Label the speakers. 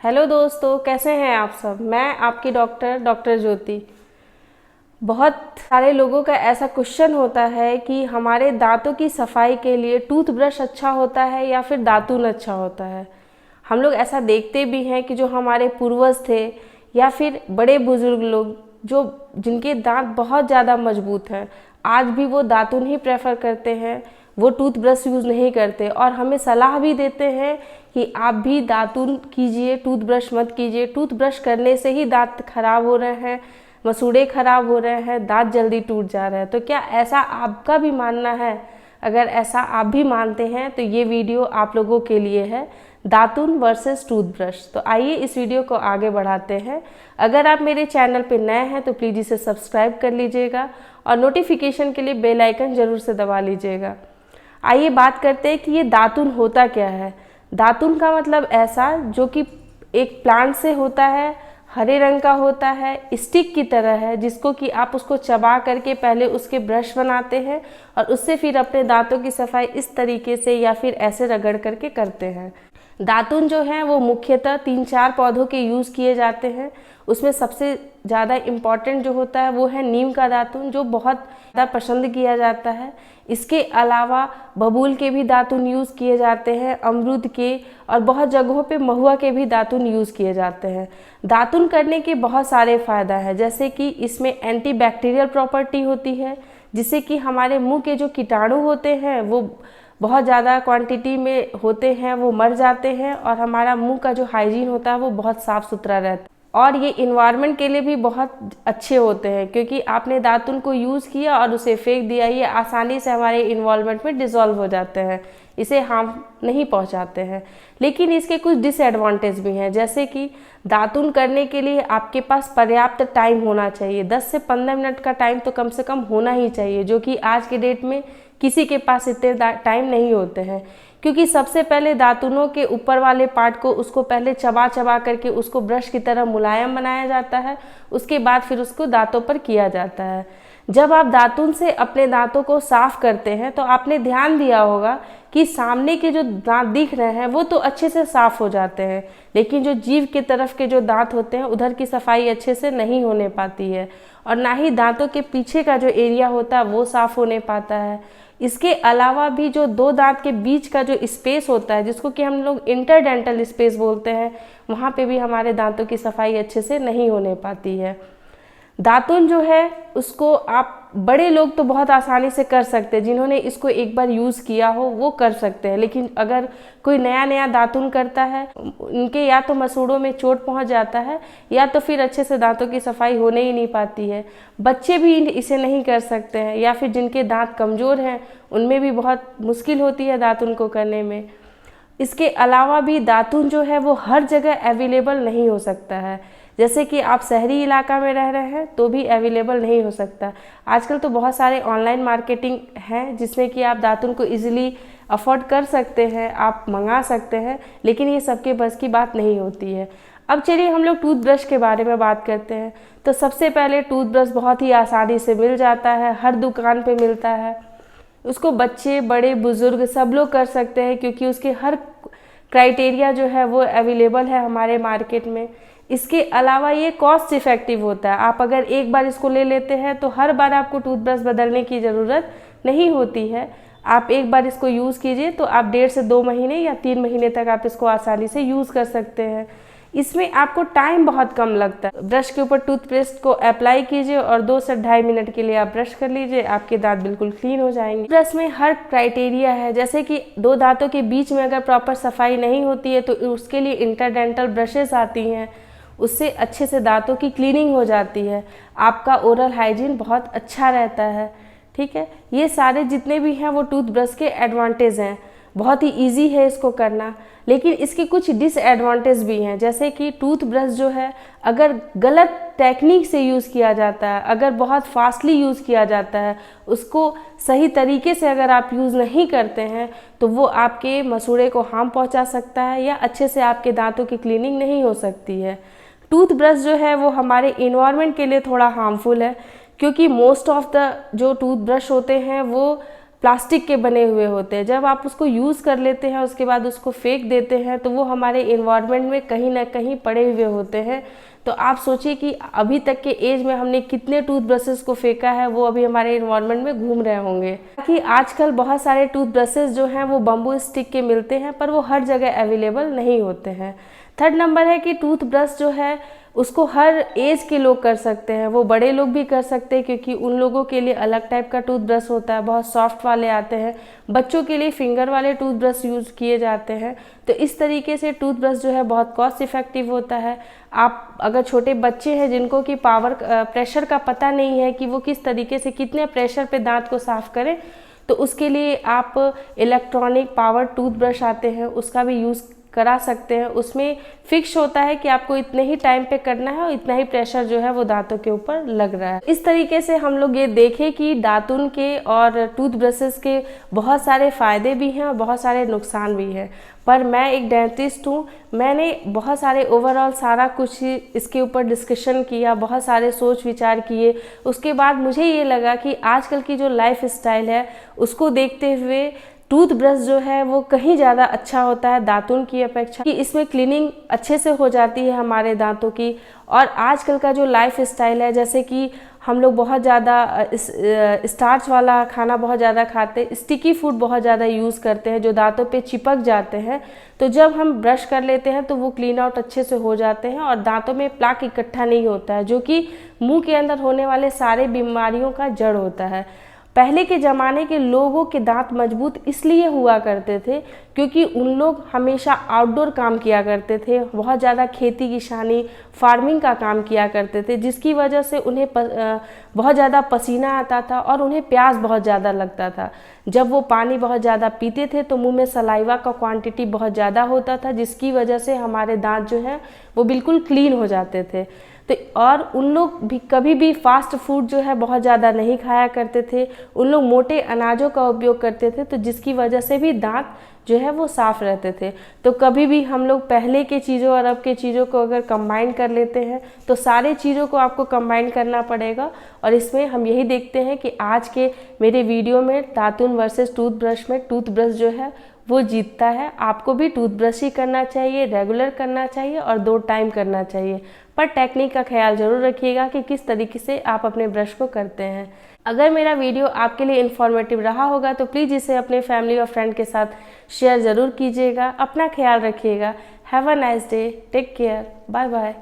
Speaker 1: Hello दोस्तों, कैसे हैं आप सब। मैं आपकी डॉक्टर ज्योति। बहुत सारे लोगों का ऐसा क्वेश्चन होता है कि हमारे दांतों की सफाई के लिए टूथब्रश अच्छा होता है या फिर दातून अच्छा होता है। हम लोग ऐसा देखते भी हैं कि जो हमारे पूर्वज थे या फिर बड़े बुजुर्ग लोग जो जिनके दांत बहुत ज़्यादा मजबूत हैं, आज भी वो दातून ही प्रेफर करते हैं, वो टूथब्रश यूज़ नहीं करते और हमें सलाह भी देते हैं कि आप भी दातून कीजिए, टूथब्रश मत कीजिए। टूथब्रश करने से ही दांत खराब हो रहे हैं, मसूड़े खराब हो रहे हैं, दांत जल्दी टूट जा रहे हैं। तो क्या ऐसा आपका भी मानना है? अगर ऐसा आप भी मानते हैं तो ये वीडियो आप लोगों के लिए है, दातून वर्सेस टूथब्रश। तो आइए इस वीडियो को आगे बढ़ाते हैं। अगर आप मेरे चैनल पे नए हैं तो प्लीज़ इसे सब्सक्राइब कर लीजिएगा और नोटिफिकेशन के लिए बेल आइकन ज़रूर से दबा लीजिएगा। आइए बात करते हैं कि ये दातून होता क्या है। दातून का मतलब ऐसा जो कि एक प्लांट से होता है, हरे रंग का होता है, स्टिक की तरह है, जिसको कि आप उसको चबा करके पहले उसके ब्रश बनाते हैं और उससे फिर अपने दांतों की सफाई इस तरीके से या फिर ऐसे रगड़ करके करते हैं। दातून जो है वो मुख्यतः 3-4 पौधों के यूज़ किए जाते हैं। उसमें सबसे ज़्यादा इम्पॉर्टेंट जो होता है वो है नीम का दातून, जो बहुत ज़्यादा पसंद किया जाता है। इसके अलावा बबूल के भी दातून यूज़ किए जाते हैं, अमरूद के, और बहुत जगहों पे महुआ के भी दातून यूज़ किए जाते हैं। दातून करने के बहुत सारे फ़ायदा है, जैसे कि इसमें एंटीबैक्टीरियल प्रॉपर्टी होती है, जिससे कि हमारे मुंह के जो कीटाणु होते हैं वो बहुत ज़्यादा क्वांटिटी में होते हैं, वो मर जाते हैं और हमारा मुंह का जो हाइजीन होता है वो बहुत साफ़ सुथरा रहता है। और ये इन्वायरमेंट के लिए भी बहुत अच्छे होते हैं, क्योंकि आपने दातुन को यूज़ किया और उसे फेंक दिया, ये आसानी से हमारे इन्वॉल्वमेंट में डिज़ोल्व हो जाते हैं, इसे हार्म नहीं पहुंचाते हैं। लेकिन इसके कुछ डिसएडवांटेज भी हैं, जैसे कि दातुन करने के लिए आपके पास पर्याप्त टाइम होना चाहिए। 10 से 15 मिनट का टाइम तो कम से कम होना ही चाहिए, जो कि आज के डेट में किसी के पास इतने टाइम नहीं होते हैं। क्योंकि सबसे पहले दातुनों के ऊपर वाले पार्ट को उसको पहले चबा चबा करके उसको ब्रश की तरह मुलायम बनाया जाता है, उसके बाद फिर उसको दांतों पर किया जाता है। जब आप दातुन से अपने दांतों को साफ करते हैं तो आपने ध्यान दिया होगा कि सामने के जो दांत दिख रहे हैं वो तो अच्छे से साफ हो जाते हैं, लेकिन जो जीभ के तरफ के जो दांत होते हैं उधर की सफाई अच्छे से नहीं होने पाती है, और ना ही दांतों के पीछे का जो एरिया होता है वो साफ होने पाता है। इसके अलावा भी जो दो दांत के बीच का जो स्पेस होता है, जिसको कि हम लोग इंटरडेंटल स्पेस बोलते हैं, वहाँ पे भी हमारे दांतों की सफाई अच्छे से नहीं होने पाती है। दातुन जो है उसको आप बड़े लोग तो बहुत आसानी से कर सकते हैं, जिन्होंने इसको एक बार यूज़ किया हो वो कर सकते हैं, लेकिन अगर कोई नया नया दातुन करता है, उनके या तो मसूड़ों में चोट पहुंच जाता है या तो फिर अच्छे से दांतों की सफाई होने ही नहीं पाती है। बच्चे भी इसे नहीं कर सकते हैं, या फिर जिनके दांत कमज़ोर हैं उनमें भी बहुत मुश्किल होती है दातुन को करने में। इसके अलावा भी दातुन जो है वो हर जगह अवेलेबल नहीं हो सकता है, जैसे कि आप शहरी इलाका में रह रहे हैं तो भी अवेलेबल नहीं हो सकता। आजकल तो बहुत सारे ऑनलाइन मार्केटिंग हैं जिसमें कि आप दातुन को इजीली अफोर्ड कर सकते हैं, आप मंगा सकते हैं, लेकिन ये सबके बस की बात नहीं होती है। अब चलिए हम लोग टूथब्रश के बारे में बात करते हैं। तो सबसे पहले टूथब्रश बहुत ही आसानी से मिल जाता है, हर दुकान पर मिलता है। उसको बच्चे, बड़े, बुज़ुर्ग सब लोग कर सकते हैं, क्योंकि उसके हर क्राइटेरिया जो है वो अवेलेबल है हमारे मार्केट में। इसके अलावा ये कॉस्ट इफ़ेक्टिव होता है। आप अगर एक बार इसको ले लेते हैं तो हर बार आपको टूथब्रश बदलने की ज़रूरत नहीं होती है। आप एक बार इसको यूज़ कीजिए तो आप 1.5 से 2 महीने या 3 महीने तक आप इसको आसानी से यूज़ कर सकते हैं। इसमें आपको टाइम बहुत कम लगता है। ब्रश के ऊपर टूथपेस्ट को अप्लाई कीजिए और 2 से 2.5 मिनट के लिए आप ब्रश कर लीजिए, आपके दांत बिल्कुल क्लीन हो जाएंगे। ब्रश में हर क्राइटेरिया है, जैसे कि दो दांतों के बीच में अगर प्रॉपर सफाई नहीं होती है तो उसके लिए इंटरडेंटल ब्रशेस आती हैं, उससे अच्छे से दांतों की क्लीनिंग हो जाती है, आपका ओरल हाइजीन बहुत अच्छा रहता है। ठीक है, ये सारे जितने भी हैं वो टूथब्रश के एडवांटेज हैं। बहुत ही इजी है इसको करना, लेकिन इसके कुछ डिसएडवांटेज भी हैं, जैसे कि टूथब्रश जो है अगर गलत टेक्निक से यूज़ किया जाता है, अगर बहुत फास्टली यूज़ किया जाता है, उसको सही तरीके से अगर आप यूज़ नहीं करते हैं तो वो आपके मसूड़े को हार्म पहुंचा सकता है, या अच्छे से आपके दांतों की क्लीनिंग नहीं हो सकती है। टूथब्रश जो है वो हमारे इन्वायरमेंट के लिए थोड़ा हार्मफुल है, क्योंकि मोस्ट ऑफ द जो टूथब्रश होते हैं वो प्लास्टिक के बने हुए होते हैं। जब आप उसको यूज़ कर लेते हैं उसके बाद उसको फेंक देते हैं तो वो हमारे एनवायरनमेंट में कहीं ना कहीं पड़े हुए होते हैं। तो आप सोचिए कि अभी तक के एज में हमने कितने टूथब्रशेस को फेंका है, वो अभी हमारे एनवायरनमेंट में घूम रहे होंगे। कि आजकल बहुत सारे टूथब्रशेस जो हैं वो बम्बू स्टिक के मिलते हैं, पर वो हर जगह अवेलेबल नहीं होते हैं। थर्ड नंबर है कि टूथब्रश जो है उसको हर एज के लोग कर सकते हैं, वो बड़े लोग भी कर सकते हैं क्योंकि उन लोगों के लिए अलग टाइप का टूथब्रश होता है, बहुत सॉफ्ट वाले आते हैं। बच्चों के लिए फिंगर वाले टूथब्रश यूज़ किए जाते हैं। तो इस तरीके से टूथब्रश जो है बहुत कॉस्ट इफेक्टिव होता है। आप अगर छोटे बच्चे हैं जिनको कि प्रेशर का पता नहीं है कि वो किस तरीके से कितने प्रेशर पे दांत को साफ करें, तो उसके लिए आप इलेक्ट्रॉनिक पावर टूथब्रश आते हैं उसका भी यूज़ करा सकते हैं। उसमें फिक्स होता है कि आपको इतने ही टाइम पे करना है और इतना ही प्रेशर जो है वो दांतों के ऊपर लग रहा है। इस तरीके से हम लोग ये देखें कि दातुन के और टूथब्रशेस के बहुत सारे फ़ायदे भी हैं और बहुत सारे नुकसान भी हैं। पर मैं एक डेंटिस्ट हूँ, मैंने बहुत सारे ओवरऑल सारा कुछ इसके ऊपर डिस्कशन किया, बहुत सारे सोच विचार किए। उसके बाद मुझे ये लगा कि आजकल की जो लाइफ स्टाइल है उसको देखते हुए टूथब्रश जो है वो कहीं ज़्यादा अच्छा होता है दातुन की अपेक्षा, कि इसमें क्लीनिंग अच्छे से हो जाती है हमारे दांतों की। और आजकल का जो लाइफ स्टाइल है, जैसे कि हम लोग बहुत ज़्यादा स्टार्च वाला खाना बहुत ज़्यादा खाते हैं, स्टिकी फूड बहुत ज़्यादा यूज़ करते हैं जो दांतों पे चिपक जाते हैं। तो जब हम ब्रश कर लेते हैं तो वो क्लीन आउट अच्छे से हो जाते हैं और दांतों में प्लाक इकट्ठा नहीं होता है, जो कि मुंह के अंदर होने वाले सारे बीमारियों का जड़ होता है। पहले के ज़माने के लोगों के दांत मजबूत इसलिए हुआ करते थे क्योंकि उन लोग हमेशा आउटडोर काम किया करते थे, बहुत ज़्यादा खेती किसानी फार्मिंग का काम किया करते थे, जिसकी वजह से उन्हें बहुत ज़्यादा पसीना आता था और उन्हें प्यास बहुत ज़्यादा लगता था। जब वो पानी बहुत ज़्यादा पीते थे तो मुंह में सलाइवा का क्वांटिटी बहुत ज़्यादा होता था, जिसकी वजह से हमारे दांत जो हैं वो बिल्कुल क्लीन हो जाते थे। तो और उन लोग भी कभी भी फास्ट फूड जो है बहुत ज़्यादा नहीं खाया करते थे, उन लोग मोटे अनाजों का उपयोग करते थे, तो जिसकी वजह से भी दांत जो है वो साफ़ रहते थे। तो कभी भी हम लोग पहले के चीज़ों और अब के चीज़ों को अगर कंबाइन कर लेते हैं तो सारे चीज़ों को आपको कंबाइन करना पड़ेगा। और इसमें हम यही देखते हैं कि आज के मेरे वीडियो में दातुन वर्सेस टूथब्रश में टूथब्रश जो है वो जीतता है। आपको भी टूथब्रश ही करना चाहिए, रेगुलर करना चाहिए और 2 टाइम करना चाहिए, पर टेक्निक का ख्याल ज़रूर रखिएगा कि किस तरीके से आप अपने ब्रश को करते हैं। अगर मेरा वीडियो आपके लिए इन्फॉर्मेटिव रहा होगा तो प्लीज़ इसे अपने फैमिली और फ्रेंड के साथ शेयर ज़रूर कीजिएगा। अपना ख्याल रखिएगा। Have a nice day, take care, bye bye.